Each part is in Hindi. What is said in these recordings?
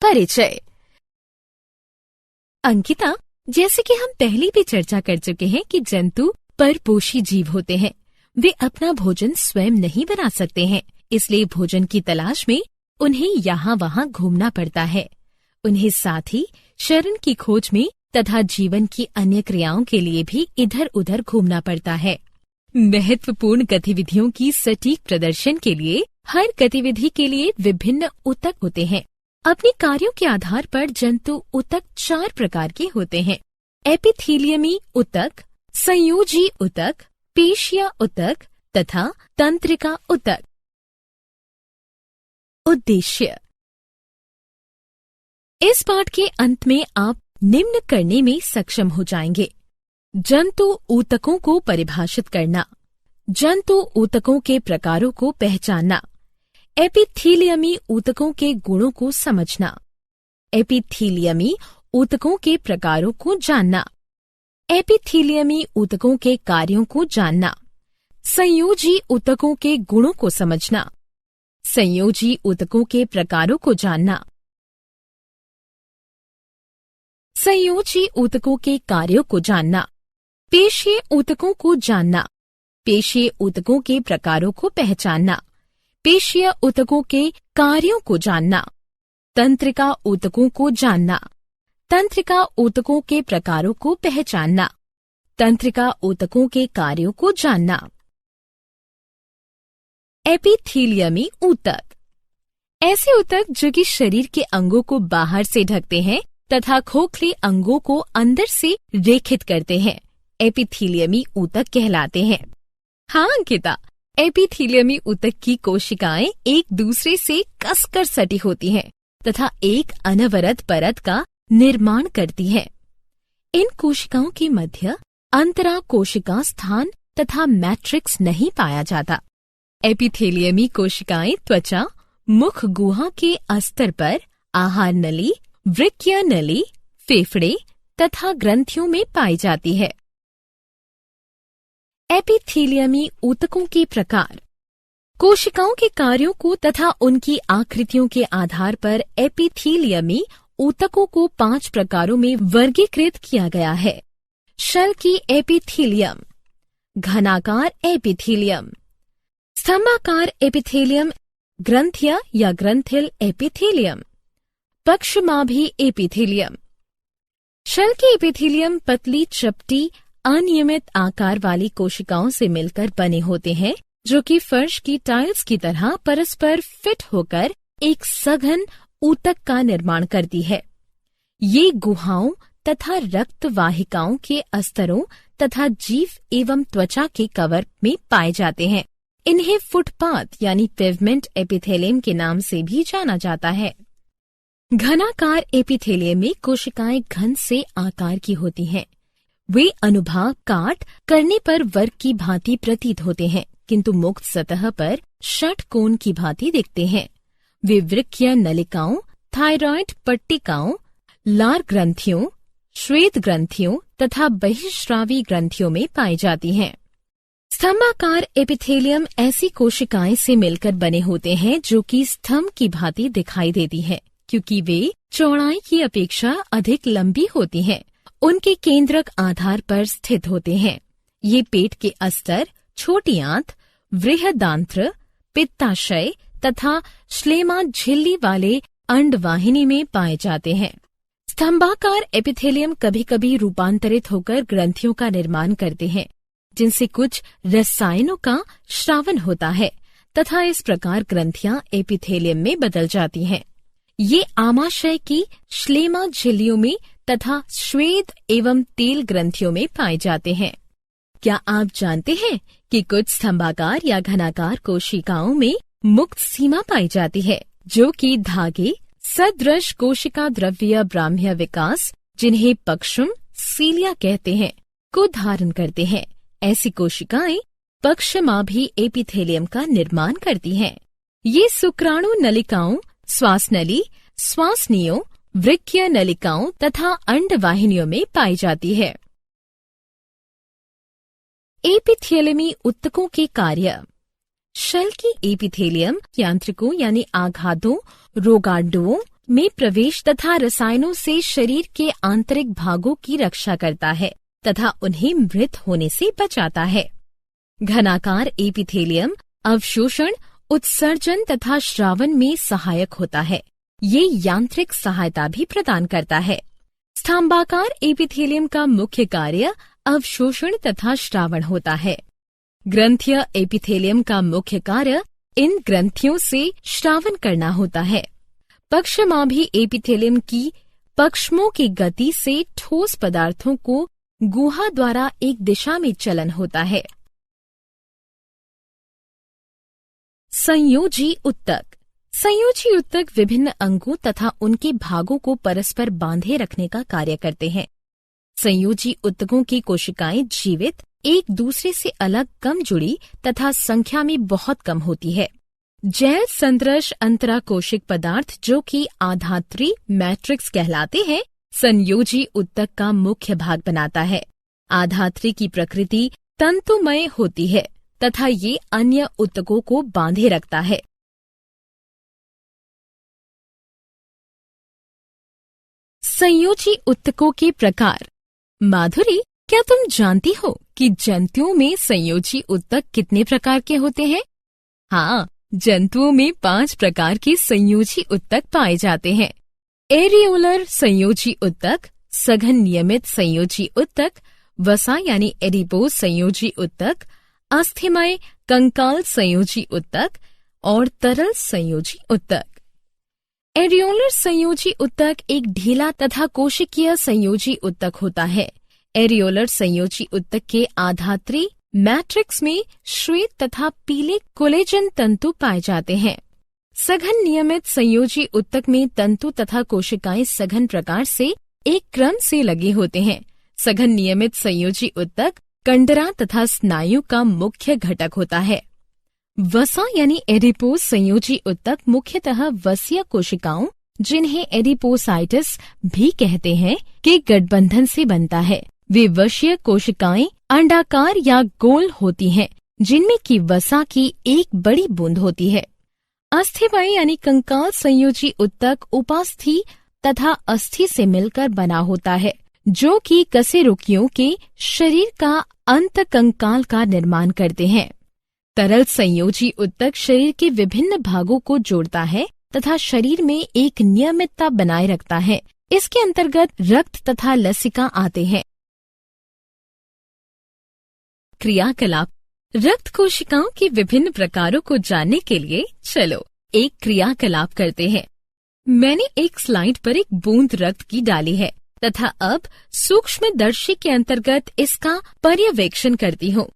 परिचय। अंकिता, जैसे कि हम पहले भी चर्चा कर चुके हैं कि जंतु परपोषी जीव होते हैं। वे अपना भोजन स्वयं नहीं बना सकते हैं, इसलिए भोजन की तलाश में उन्हें यहाँ वहाँ घूमना पड़ता है। उन्हें साथ ही शरण की खोज में तथा जीवन की अन्य क्रियाओं के लिए भी इधर उधर घूमना पड़ता है। महत्वपूर्ण गतिविधियों की सटीक प्रदर्शन के लिए हर गतिविधि के लिए विभिन्न ऊतक होते हैं। अपने कार्यों के आधार पर जंतु ऊतक 4 प्रकार के होते हैं: एपिथेलियमी ऊतक, संयोजी ऊतक, पेशिया ऊतक तथा तंत्रिका ऊतक। उद्देश्य। इस पाठ के अंत में आप निम्न करने में सक्षम हो जाएंगे: जंतु ऊतकों को परिभाषित करना, जंतु ऊतकों के प्रकारों को पहचानना, एपिथेलियमी ऊतकों के गुणों को समझना, एपिथेलियमी ऊतकों के प्रकारों को जानना, एपिथेलियमी ऊतकों के कार्यों को जानना, संयोजी ऊतकों के गुणों को समझना, संयोजी ऊतकों के प्रकारों को जानना, संयोजी ऊतकों के कार्यों को जानना, पेशीय ऊतकों को जानना, पेशीय ऊतकों के प्रकारों को पहचानना, पेशीय ऊतकों के कार्यों को जानना, तंत्रिका ऊतकों को जानना, तंत्रिका ऊतकों के प्रकारों को पहचानना, तंत्रिका ऊतकों के कार्यों को जानना। एपिथेलियमी ऊतक ऐसे ऊतक जो कि शरीर के अंगों को बाहर से ढकते हैं तथा खोखले अंगों को अंदर से रेखित करते हैं, एपिथेलियमी ऊतक कहलाते हैं। हाँ अंकिता, एपिथेलियमी ऊतक की कोशिकाएं एक दूसरे से कसकर सटी होती हैं तथा एक अनवरत परत का निर्माण करती हैं। इन कोशिकाओं के मध्य अंतरा कोशिका स्थान तथा मैट्रिक्स नहीं पाया जाता। एपिथेलियमी कोशिकाएं त्वचा, मुख गुहा के अस्तर पर आहार नली, वृक्कीय नली, फेफड़े तथा ग्रंथियों में पाई जाती है। एपिथेलियमी ऊतकों के प्रकार। कोशिकाओं के कार्यों को तथा उनकी आकृतियों के आधार पर एपिथेलियमी ऊतकों को 5 प्रकारों में वर्गीकृत किया गया है: शल्की एपिथेलियम, घनाकार एपिथेलियम, स्तंभाकार एपिथेलियम, ग्रंथिया या ग्रंथिल एपिथेलियम, पक्षमाभी एपिथेलियम। शल्की एपिथेलियम पतली, चपटी, अनियमित आकार वाली कोशिकाओं से मिलकर बने होते हैं, जो कि फर्श की टाइल्स की तरह परस्पर फिट होकर एक सघन ऊतक का निर्माण करती है। ये गुहाओं तथा रक्त वाहिकाओं के अस्तरों तथा जीव एवं त्वचा के कवर में पाए जाते हैं। इन्हें फुटपाथ यानी पेवमेंट एपिथेलियम के नाम से भी जाना जाता है। घनाकार एपिथेलियम में कोशिकाएं घन से आकार की होती हैं। वे अनुभाग काट करने पर वर्ग की भांति प्रतीत होते हैं, किंतु मुक्त सतह पर षटकोण की भांति दिखते हैं। वे वृक्कीय नलिकाओं, थायराइड पट्टिकाओं, लार ग्रंथियों, श्वेत ग्रंथियों तथा बहिःस्रावी ग्रंथियों में पाई जाती हैं। स्तंभाकार एपिथेलियम ऐसी कोशिकाएं से मिलकर बने होते हैं जो कि स्तंभ की भांति दिखाई देती हैं, क्योंकि वे चौड़ाई की अपेक्षा अधिक लंबी होती हैं। उनके केंद्रक आधार पर स्थित होते हैं। ये पेट के अस्तर, छोटी आंत, बृहदांत्र, पित्ताशय तथा श्लेमा झिल्ली वाले अंडवाहिनी में पाए जाते हैं। स्तंभाकार एपिथेलियम कभी कभी रूपांतरित होकर ग्रंथियों का निर्माण करते हैं, जिनसे कुछ रसायनों का स्रावन होता है तथा इस प्रकार ग्रंथियां एपिथेलियम में बदल जाती हैं। ये आमाशय की श्लेमा झिल्लियों में तथा श्वेत एवं तेल ग्रंथियों में पाए जाते हैं। क्या आप जानते हैं कि कुछ स्तंभाकार या घनाकार कोशिकाओं में मुक्त सीमा पाई जाती है, जो कि धागे सदृश कोशिका द्रव्य ब्राह्म्य विकास, जिन्हें पक्षम सीलिया कहते हैं, को धारण करते हैं। ऐसी कोशिकाएं पक्षमाभी एपिथेलियम का निर्माण करती हैं। ये शुक्राणु नलिकाओं, श्वास नली, श्वासनियों, वृक्कीय नलिकाओं तथा अंडवाहिनियों में पाई जाती है। एपिथेलियमी ऊतकों के कार्य। शल्की एपिथेलियम यांत्रिकों यानी आघातों, रोगाणुओं, में प्रवेश तथा रसायनों से शरीर के आंतरिक भागों की रक्षा करता है तथा उन्हें मृत होने से बचाता है। घनाकार एपिथेलियम अवशोषण, उत्सर्जन तथा श्रावण में सहायक होता है। ये यांत्रिक सहायता भी प्रदान करता है। स्तंभाकार एपिथेलियम का मुख्य कार्य अवशोषण तथा श्रावण होता है। ग्रंथीय एपिथेलियम का मुख्य कार्य इन ग्रंथियों से श्रावण करना होता है। पक्षमाभी एपिथेलियम की पक्षमों की गति से ठोस पदार्थों को गुहा द्वारा एक दिशा में चलन होता है। संयोजी उत्तक। संयोजी उत्तक विभिन्न अंगों तथा उनके भागों को परस्पर बांधे रखने का कार्य करते हैं। संयोजी उत्तकों की कोशिकाएं जीवित, एक दूसरे से अलग, कम जुड़ी तथा संख्या में बहुत कम होती है। जैव संदृश अंतराकोशिक पदार्थ जो कि आधात्री मैट्रिक्स कहलाते हैं, संयोजी उत्तक का मुख्य भाग बनाता है। आधात्री की प्रकृति तंतुमय होती है तथा ये अन्य उत्तकों को बांधे रखता है। संयोजी उत्तकों के प्रकार। माधुरी, क्या तुम जानती हो कि जंतुओं में संयोजी उत्तक कितने प्रकार के होते हैं? हाँ, जंतुओं में 5 प्रकार के संयोजी उत्तक पाए जाते हैं। एरियोलर संयोजी उत्तक, सघन नियमित संयोजी उत्तक, वसा यानी एडिपोज संयोजी उत्तक, अस्थिमय कंकाल संयोजी उत्तक और तरल संयोजी उत्तक। एरियोलर संयोजी उत्तक एक ढीला तथा कोशिकीय संयोजी उत्तक होता है। एरियोलर संयोजी उत्तक के आधात्री मैट्रिक्स में श्वेत तथा पीले कोलेजन तंतु पाए जाते हैं। सघन नियमित संयोजी उत्तक में तंतु तथा कोशिकाएं सघन प्रकार से एक क्रम से लगे होते हैं। सघन नियमित संयोजी उत्तक कंडरा तथा स्नायु का मुख्य घटक होता है। वसा यानी एडिपोज संयोजी उत्तक मुख्यतः वसीय कोशिकाओं, जिन्हें एडिपोसाइटिस भी कहते हैं, के गठबंधन से बनता है। वे वशीय कोशिकाएं अंडाकार या गोल होती हैं, जिनमें की वसा की एक बड़ी बूंद होती है। अस्थिमय यानी कंकाल संयोजी उत्तक उपास्थि तथा अस्थि से मिलकर बना होता है, जो कि कशेरुकियों के शरीर का अंत कंकाल का निर्माण करते हैं। तरल संयोजी उत्तक शरीर के विभिन्न भागों को जोड़ता है तथा शरीर में एक नियमितता बनाए रखता है। इसके अंतर्गत रक्त तथा लसिका आते हैं। क्रियाकलाप। रक्त कोशिकाओं के विभिन्न प्रकारों को जानने के लिए चलो एक क्रियाकलाप करते हैं। मैंने एक स्लाइड पर एक बूंद रक्त की डाली है तथा अब सूक्ष्मदर्शी के अंतर्गत इसका पर्यवेक्षण करती हूँ।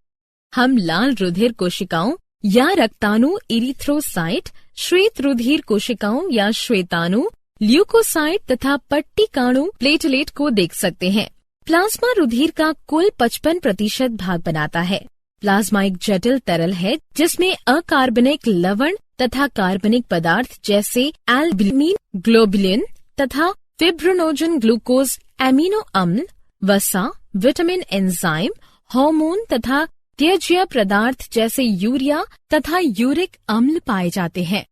हम लाल रुधिर कोशिकाओं या रक्ताणु इरिथ्रोसाइट, श्वेत रुधिर कोशिकाओं या श्वेताणु ल्यूकोसाइट तथा पट्टिकाणु प्लेटलेट को देख सकते हैं। प्लाज्मा रुधिर का कुल 55% भाग बनाता है। प्लाज्मा एक जटिल तरल है जिसमें अकार्बनिक लवण तथा कार्बनिक पदार्थ जैसे एल्ब्यूमिन, ग्लोबुलिन तथा फिब्रिनोजन, ग्लूकोज, एमिनो अम्ल, वसा, विटामिन, एंजाइम, हार्मोन तथा त्यज्य पदार्थ जैसे यूरिया तथा यूरिक अम्ल पाए जाते हैं।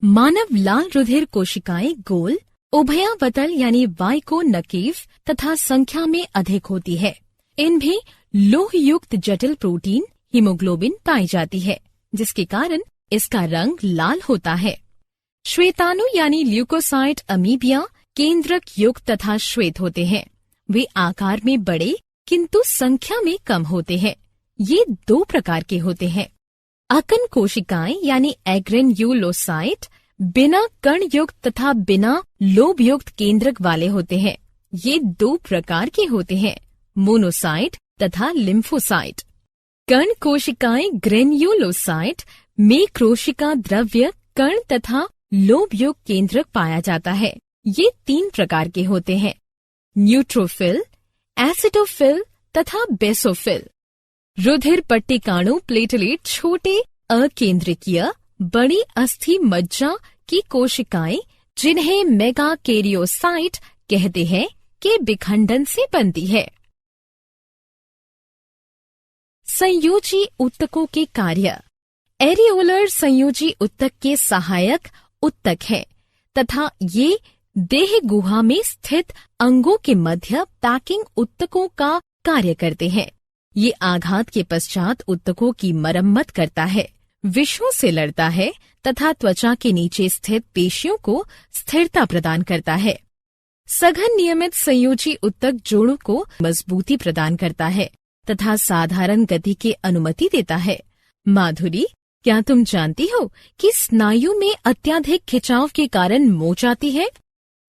मानव लाल रुधिर कोशिकाएं गोल, उभयावतल यानी वाइकोनकेव तथा संख्या में अधिक होती है। इनमें लोह युक्त जटिल प्रोटीन हीमोग्लोबिन पाई जाती है, जिसके कारण इसका रंग लाल होता है। श्वेताणु यानी ल्यूकोसाइट अमीबिया केंद्रक युक्त तथा श्वेत होते हैं। वे आकार में बड़े किंतु संख्या में कम होते हैं। ये 2 प्रकार के होते हैं। अकन कोशिकाएं यानी एग्रेन्युलोसाइट बिना कण युक्त तथा बिना लोब युक्त केंद्रक वाले होते हैं। ये 2 प्रकार के होते हैं, मोनोसाइट तथा लिम्फोसाइट। कण कोशिकाएं ग्रेन्युलोसाइट में कोशिका द्रव्य, कण तथा लोब युक्त केंद्रक पाया जाता है। ये 3 प्रकार के होते हैं, न्यूट्रोफिल, एसिडोफिल तथा बेसोफिल। रुधिर पट्टिकाणु प्लेटलेट छोटे अकेंद्रकीय बड़ी अस्थि मज्जा की कोशिकाएं, जिन्हें मेगाकैरियोसाइट कहते हैं, के विखंडन से बनती है। संयोजी उत्तकों के कार्य। एरियोलर संयोजी उत्तक के सहायक उत्तक है तथा ये देह गुहा में स्थित अंगों के मध्य पैकिंग ऊतकों का कार्य करते हैं। ये आघात के पश्चात ऊतकों की मरम्मत करता है, विषों से लड़ता है तथा त्वचा के नीचे स्थित पेशियों को स्थिरता प्रदान करता है। सघन नियमित संयोजी ऊतक जोड़ों को मजबूती प्रदान करता है तथा साधारण गति की अनुमति देता है। माधुरी, क्या तुम जानती हो कि स्नायु में अत्यधिक खिंचाव के कारण मोच आती है?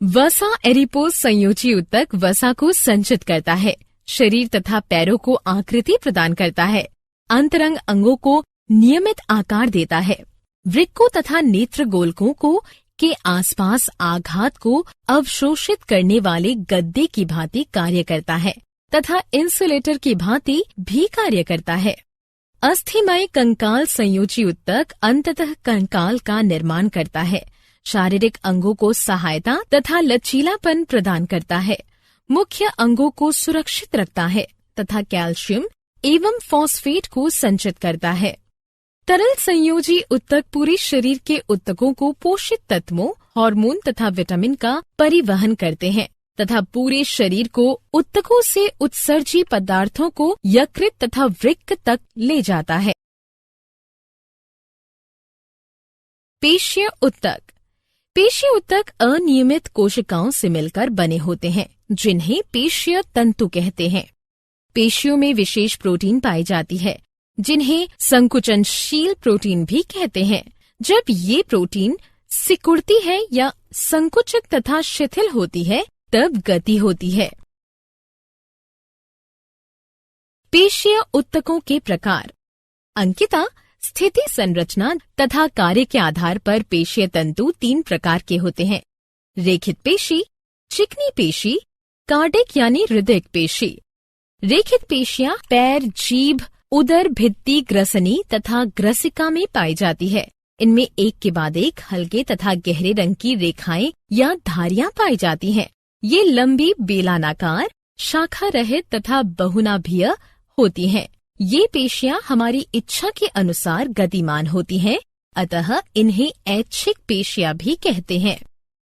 वसा एडिपोज संयोजी ऊतक वसा को संचित करता है, शरीर तथा पैरों को आकृति प्रदान करता है, अंतरंग अंगों को नियमित आकार देता है, वृक्कों तथा नेत्र गोलकों को के आसपास आघात को अवशोषित करने वाले गद्दे की भांति कार्य करता है तथा इंसुलेटर की भांति भी कार्य करता है। अस्थिमय कंकाल संयोजी ऊतक अंततः कंकाल का निर्माण करता है, शारीरिक अंगों को सहायता तथा लचीलापन प्रदान करता है, मुख्य अंगों को सुरक्षित रखता है तथा कैल्शियम एवं फॉस्फेट को संचित करता है। तरल संयोजी ऊतक पूरे शरीर के ऊतकों को पोषित तत्वों, हार्मोन तथा विटामिन का परिवहन करते हैं तथा पूरे शरीर को ऊतकों से उत्सर्जी पदार्थों को यकृत तथा वृक्क तक ले जाता है। पेशीय ऊतक। पेशीय ऊतक अनियमित कोशिकाओं से मिलकर बने होते हैं, जिन्हें पेशीय तंतु कहते हैं। पेशियों में विशेष प्रोटीन पाई जाती है, जिन्हें संकुचनशील प्रोटीन भी कहते हैं। जब ये प्रोटीन सिकुड़ती है या संकुचित तथा शिथिल होती है, तब गति होती है। पेशीय ऊतकों के प्रकार। अंकिता, स्थिति, संरचना तथा कार्य के आधार पर पेशीय तंतु 3 प्रकार के होते हैं: रेखित पेशी, चिकनी पेशी, कार्डिक यानी हृदय पेशी। रेखित पेशियां पैर, जीभ, उदर, भित्ति, ग्रसनी तथा ग्रसिका में पाई जाती है। इनमें एक के बाद एक हल्के तथा गहरे रंग की रेखाएं या धारियां पाई जाती हैं। ये लंबी, बेलानाकार, शाखा रहित तथा बहुनाभीय होती हैं। ये पेशियां हमारी इच्छा के अनुसार गतिमान होती हैं, अतः इन्हें ऐच्छिक पेशियां भी कहते हैं।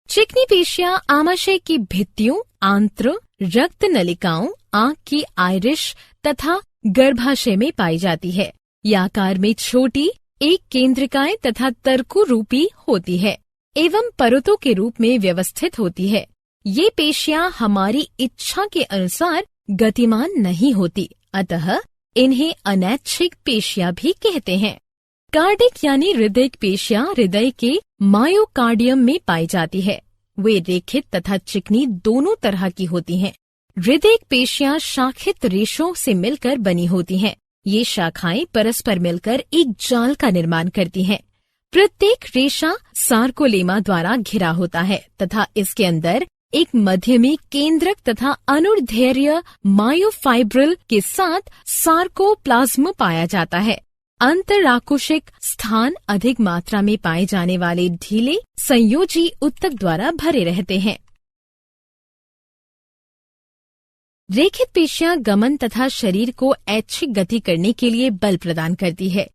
चिकनी पेशियां आमाशय की भित्तियों, आंत्र, रक्त नलिकाओं, आंख की आइरिश तथा गर्भाशय में पाई जाती है। यह आकार में छोटी, एक केंद्रिकाएं तथा तर्कु रूपी होती है एवं परतों के रूप में व्यवस्थित होती है। ये पेशियां हमारी इच्छा के अनुसार गतिमान नहीं होती, अतः इन्हें अनैच्छिक पेशियां भी कहते हैं। कार्डिक यानी हृदय पेशियां हृदय के मायोकार्डियम में पाई जाती है। वे रेखित तथा चिकनी दोनों तरह की होती हैं। हृदय पेशियां शाखित रेशों से मिलकर बनी होती हैं। ये शाखाएं परस्पर मिलकर एक जाल का निर्माण करती हैं। प्रत्येक रेशा सार्कोलेमा द्वारा घिरा होता है तथा इसके अंदर एक मध्य में केंद्रक तथा अनुदैर्ध्य मायोफाइब्रिल के साथ सार्कोप्लाज्म पाया जाता है। अंतराकोशिक स्थान अधिक मात्रा में पाए जाने वाले ढीले संयोजी ऊतक द्वारा भरे रहते हैं। रेखित पेशियां गमन तथा शरीर को ऐच्छिक गति करने के लिए बल प्रदान करती है।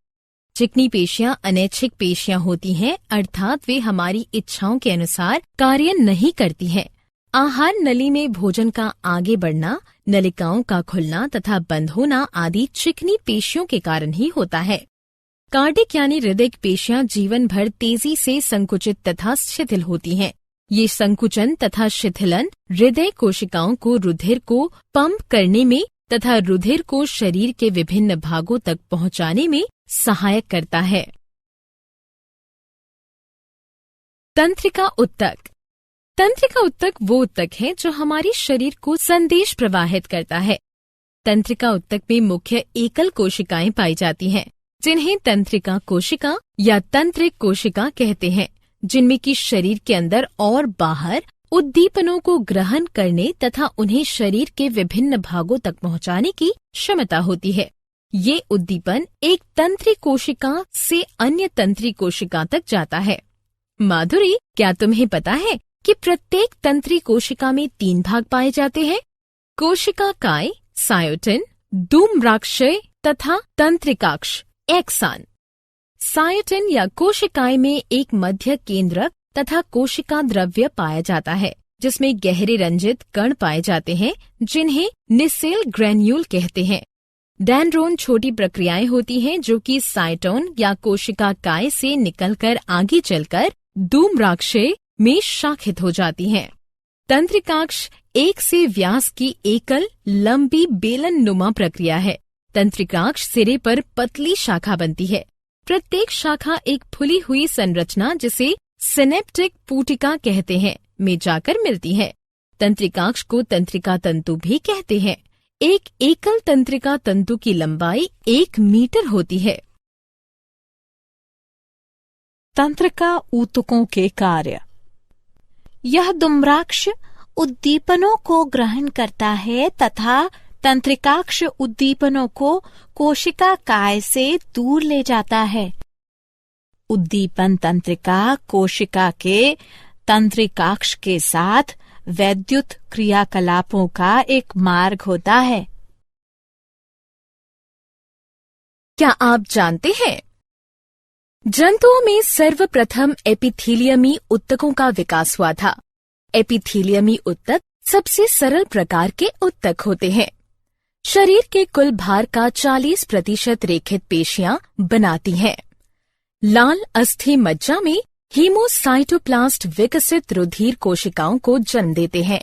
चिकनी पेशियां अनैच्छिक पेशियां होती हैं, अर्थात वे हमारी इच्छाओं के अनुसार कार्य नहीं करती हैं। आहार नली में भोजन का आगे बढ़ना, नलिकाओं का खुलना तथा बंद होना आदि चिकनी पेशियों के कारण ही होता है। कार्डिक यानी हृदय पेशियां जीवन भर तेजी से संकुचित तथा शिथिल होती हैं। ये संकुचन तथा शिथिलन हृदय कोशिकाओं को रुधिर को पंप करने में तथा रुधिर को शरीर के विभिन्न भागों तक पहुंचाने में सहायक करता है। तंत्रिका ऊतक। तंत्रिका ऊतक वो ऊतक है जो हमारे शरीर को संदेश प्रवाहित करता है। तंत्रिका ऊतक में मुख्य एकल कोशिकाएं पाई जाती हैं, जिन्हें तंत्रिका कोशिका या तंत्रिक कोशिका कहते हैं, जिनमें कि शरीर के अंदर और बाहर उद्दीपनों को ग्रहण करने तथा उन्हें शरीर के विभिन्न भागों तक पहुंचाने की क्षमता होती है। ये उद्दीपन एक तंत्रिक कोशिका से अन्य तंत्रिक कोशिका तक जाता है। माधुरी, क्या तुम्हें पता है कि प्रत्येक तंत्रिक कोशिका में 3 भाग पाए जाते हैं? कोशिका काय, सायोटिन, धूम्राक्षय तथा तंत्रिकाक्ष, एक्सान। सायोटिन या कोशिकाएं में एक मध्य केंद्रक तथा कोशिका द्रव्य पाया जाता है, जिसमें गहरे रंजित कण पाए जाते हैं जिन्हें निसेल ग्रेन्यूल कहते हैं। डेंड्रोन छोटी प्रक्रियाएं होती हैं जो कि साइटोन या कोशिका काय से निकलकर आगे चलकर धूम्राक्षय में शाखित हो जाती हैं। तंत्रिकाक्ष एक से व्यास की एकल लंबी बेलन नुमा प्रक्रिया है। तंत्रिकाक्ष सिरे पर पतली शाखा बनती है। प्रत्येक शाखा एक फुली हुई संरचना जिसे सिनेप्टिक पुटिका कहते हैं में जाकर मिलती है। तंत्रिकाक्ष को तंत्रिका तंतु भी कहते हैं। एक एकल तंत्रिका तंतु की लंबाई 1 मीटर होती है। तंत्रिका ऊतकों के कार्य। यह धूम्राक्ष उद्दीपनों को ग्रहण करता है तथा तंत्रिकाक्ष उद्दीपनों को कोशिका काय से दूर ले जाता है। उद्दीपन तंत्रिका कोशिका के तंत्रिकाक्ष के साथ वैद्युत क्रियाकलापों का एक मार्ग होता है। क्या आप जानते हैं जंतुओं में सर्वप्रथम एपिथीलियमी ऊतकों का विकास हुआ था। एपिथीलियमी ऊतक सबसे सरल प्रकार के ऊतक होते हैं। शरीर के कुल भार का 40% रेखित पेशियां बनाती हैं। लाल अस्थि मज्जा में हीमोसाइटोप्लास्ट विकसित रुधिर कोशिकाओं को जन्म देते हैं।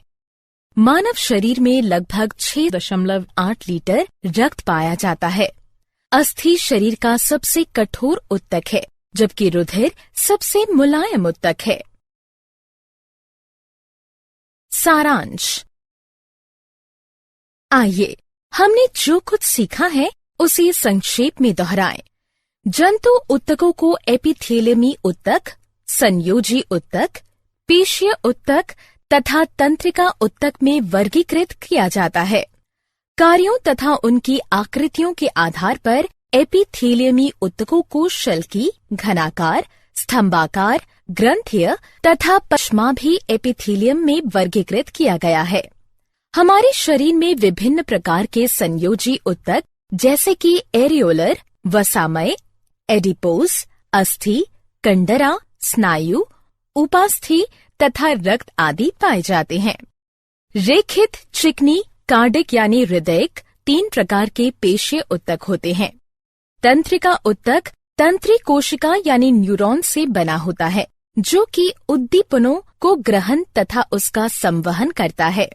मानव शरीर में लगभग 6.8 लीटर रक्त पाया जाता है। अस्थि शरीर का सबसे कठोर ऊतक है, जबकि रुधिर सबसे मुलायम ऊतक है। सारांश। आइए हमने जो कुछ सीखा है उसे संक्षेप में दोहराएं। जंतु ऊतकों को एपिथेलियमी ऊतक, संयोजी ऊतक, पेशीय ऊतक तथा तंत्रिका ऊतक में वर्गीकृत किया जाता है। कार्यों तथा उनकी आकृतियों के आधार पर एपिथेलियमी ऊतकों को शल्की, घनाकार, स्तंभाकार, ग्रंथीय तथा पश्माभी एपिथेलियम में वर्गीकृत किया गया है। हमारे शरीर में विभिन्न प्रकार के संयोजी ऊतक जैसे कि एरियोलर, वसामय, एडिपोज, अस्थि, कंडरा, स्नायु, उपास्थि तथा रक्त आदि पाए जाते हैं। रेखित, चिकनी, कार्डिक यानी हृदयक 3 प्रकार के पेशीय ऊतक होते हैं। तंत्रिका ऊतक तंत्री कोशिका यानी न्यूरॉन से बना होता है, जो कि उद्दीपनों को ग्रहण तथा उसका संवहन करता है।